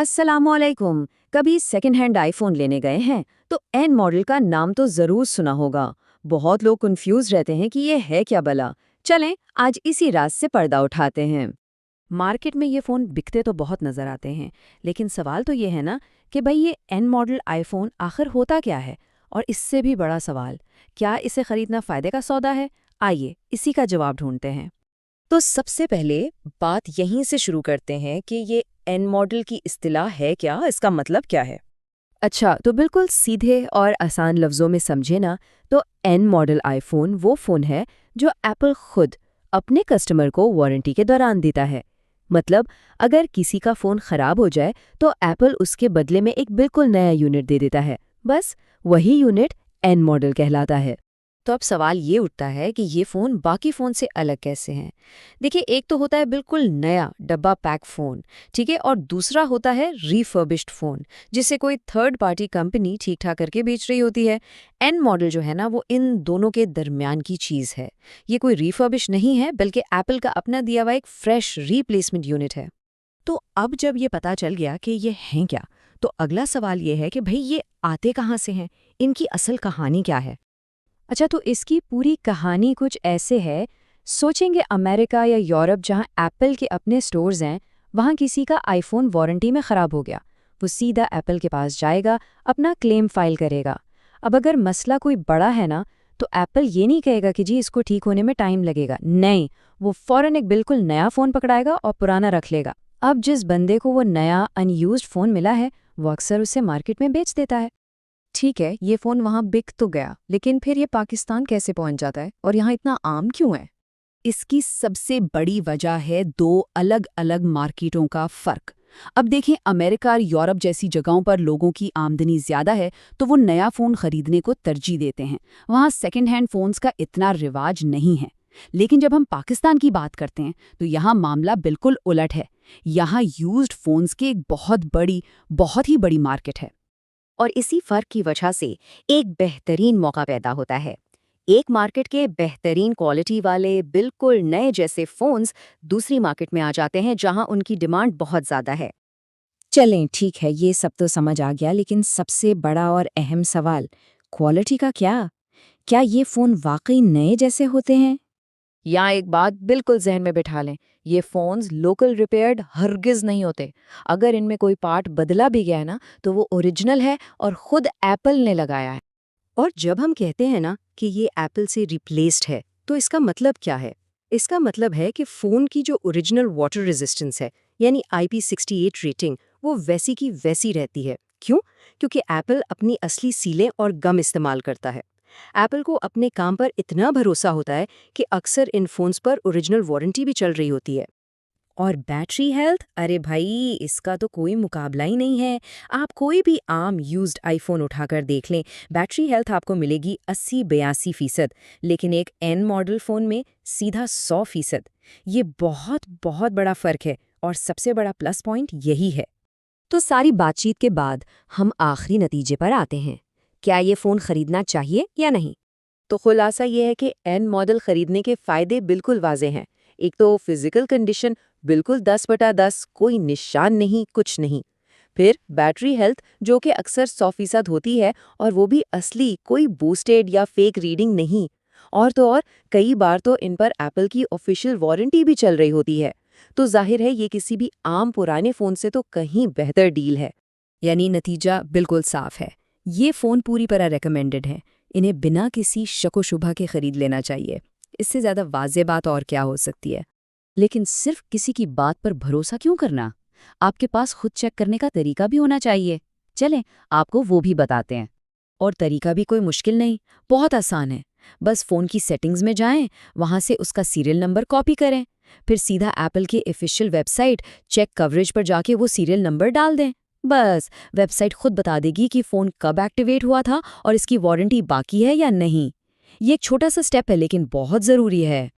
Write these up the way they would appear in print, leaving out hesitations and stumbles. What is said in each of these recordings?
अस्सलामुअलैकुम। कभी second hand iPhone लेने गए हैं तो एन मॉडल का नाम तो जरूर सुना होगा। बहुत लोग कंफ्यूज रहते हैं कि ये है क्या भला। चलें आज इसी राज से पर्दा उठाते हैं। मार्केट में ये फ़ोन बिकते तो बहुत नज़र आते हैं, लेकिन सवाल तो ये है ना कि भाई ये एन मॉडल आईफ़ोन आखिर होता क्या है। और इससे भी बड़ा सवाल, क्या इसे खरीदना फ़ायदे का सौदा है। आइए इसी का जवाब ढूंढते हैं। तो सबसे पहले बात यहीं से शुरू करते हैं कि ये एन मॉडल की इस्तिलाह है क्या, इसका मतलब क्या है। अच्छा, तो बिल्कुल सीधे और आसान लफ्ज़ों में समझे ना, तो एन मॉडल आईफोन वो फ़ोन है जो एप्पल खुद अपने कस्टमर को वारंटी के दौरान देता है। मतलब अगर किसी का फ़ोन ख़राब हो जाए तो एप्पल उसके बदले में एक बिल्कुल नया यूनिट दे देता है। बस वही यूनिट एन मॉडल कहलाता है। तो अब सवाल ये उठता है कि ये फ़ोन बाकी फ़ोन से अलग कैसे हैं। देखिए, एक तो होता है बिल्कुल नया डब्बा पैक फ़ोन, ठीक है, और दूसरा होता है रिफर्बिश्ड फ़ोन, जिसे कोई थर्ड पार्टी कंपनी ठीक ठाक करके बेच रही होती है। एन मॉडल जो है ना, वो इन दोनों के दरमियान की चीज़ है। ये कोई रिफर्बिश नहीं है, बल्कि एप्पल का अपना दिया हुआ एक फ्रेश रिप्लेसमेंट यूनिट है। तो अब जब ये पता चल गया कि ये हैं क्या, तो अगला सवाल ये है कि भाई ये आते कहाँ से हैं, इनकी असल कहानी क्या है। अच्छा, तो इसकी पूरी कहानी कुछ ऐसे है। सोचेंगे अमेरिका या यूरोप, जहां एप्पल के अपने स्टोर्स हैं, वहां किसी का आईफोन वारंटी में ख़राब हो गया। वो सीधा एप्पल के पास जाएगा, अपना क्लेम फाइल करेगा। अब अगर मसला कोई बड़ा है ना, तो एप्पल ये नहीं कहेगा कि जी इसको ठीक होने में टाइम लगेगा। नहीं, वो फ़ौरन एक बिल्कुल नया फ़ोन पकड़ाएगा और पुराना रख लेगा। अब जिस बंदे को वो नया अनयूज्ड फ़ोन मिला है, वो अक्सर उसे मार्केट में बेच देता है। ठीक है, ये फ़ोन वहाँ बिक तो गया, लेकिन फिर ये पाकिस्तान कैसे पहुँच जाता है और यहाँ इतना आम क्यों है? इसकी सबसे बड़ी वजह है दो अलग अलग मार्केटों का फर्क। अब देखें, अमेरिका और यूरोप जैसी जगहों पर लोगों की आमदनी ज्यादा है, तो वो नया फ़ोन खरीदने को तरजीह देते हैं। वहाँ सेकंड हैंड फ़ोन्स का इतना रिवाज नहीं है। लेकिन जब हम पाकिस्तान की बात करते हैं, तो यहाँ मामला बिल्कुल उलट है। यहाँ यूज्ड फ़ोन्स की एक बहुत ही बड़ी मार्केट है। और इसी फर्क की वजह से एक बेहतरीन मौका पैदा होता है। एक मार्केट के बेहतरीन क्वालिटी वाले बिल्कुल नए जैसे फोन्स दूसरी मार्केट में आ जाते हैं, जहां उनकी डिमांड बहुत ज़्यादा है। चलें, ठीक है, ये सब तो समझ आ गया, लेकिन सबसे बड़ा और अहम सवाल, क्वालिटी का क्या? क्या ये फ़ोन वाकई नए जैसे होते हैं? यहाँ एक बात बिल्कुल जहन में बिठा लें, ये फ़ोन्स लोकल रिपेयर्ड हरगिज़ नहीं होते। अगर इनमें कोई पार्ट बदला भी गया है ना, तो वो ओरिजिनल है और खुद एप्पल ने लगाया है। और जब हम कहते हैं ना कि ये एप्पल से रिप्लेस्ड है, तो इसका मतलब क्या है? इसका मतलब है कि फ़ोन की जो ओरिजिनल वाटर रेजिस्टेंस है, यानी IP68 रेटिंग, वो वैसी की वैसी रहती है। क्यों? क्योंकि एप्पल अपनी असली सीलें और गम इस्तेमाल करता है। एप्पल को अपने काम पर इतना भरोसा होता है कि अक्सर इन फ़ोन्स पर ओरिजिनल वारंटी भी चल रही होती है। और बैटरी हेल्थ, अरे भाई, इसका तो कोई मुकाबला ही नहीं है। आप कोई भी आम यूज्ड आईफोन उठाकर देख लें, बैटरी हेल्थ आपको मिलेगी 80-82%, लेकिन एक एन मॉडल फ़ोन में सीधा 100%। ये बहुत बहुत बड़ा फ़र्क है, और सबसे बड़ा प्लस पॉइंट यही है। तो सारी बातचीत के बाद हम आखिरी नतीजे पर आते हैं। क्या ये फ़ोन खरीदना चाहिए या नहीं? तो खुलासा ये है कि एन मॉडल खरीदने के फ़ायदे बिल्कुल वाज़े हैं। एक तो फिजिकल कंडीशन बिल्कुल 10/10, कोई निशान नहीं, कुछ नहीं। फिर बैटरी हेल्थ, जो कि अक्सर 100% होती है, और वो भी असली, कोई बूस्टेड या फेक रीडिंग नहीं। और तो और, कई बार तो इन पर एप्पल की ऑफिशियल वारंटी भी चल रही होती है। तो जाहिर है ये किसी भी आम पुराने फ़ोन से तो कहीं बेहतर डील है। यानी नतीजा बिल्कुल साफ है, ये फ़ोन पूरी तरह रिकमेंडेड है। इन्हें बिना किसी शको शुबा के खरीद लेना चाहिए। इससे ज़्यादा वाज़ेह बात और क्या हो सकती है। लेकिन सिर्फ किसी की बात पर भरोसा क्यों करना? आपके पास खुद चेक करने का तरीका भी होना चाहिए। चलें, आपको वो भी बताते हैं। और तरीका भी कोई मुश्किल नहीं, बहुत आसान है। बस फ़ोन की सेटिंग्स में जाएं, वहाँ से उसका सीरियल नंबर कॉपी करें, फिर सीधा एप्पल की ऑफिशियल वेबसाइट चेक कवरेज पर जाके वो सीरियल नंबर डाल दें। बस वेबसाइट खुद बता देगी कि फ़ोन कब एक्टिवेट हुआ था और इसकी वारंटी बाकी है या नहीं। ये एक छोटा सा स्टेप है, लेकिन बहुत ज़रूरी है।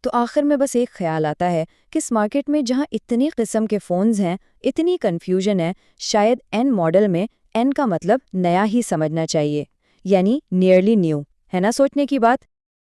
तो आखिर में बस एक ख्याल आता है कि इस मार्केट में जहाँ इतनी किस्म के फ़ोन्स हैं, इतनी कन्फ्यूजन है, शायद एन मॉडल में एन का मतलब नया ही समझना चाहिए, यानी नियरली न्यू। है ना सोचने की बात?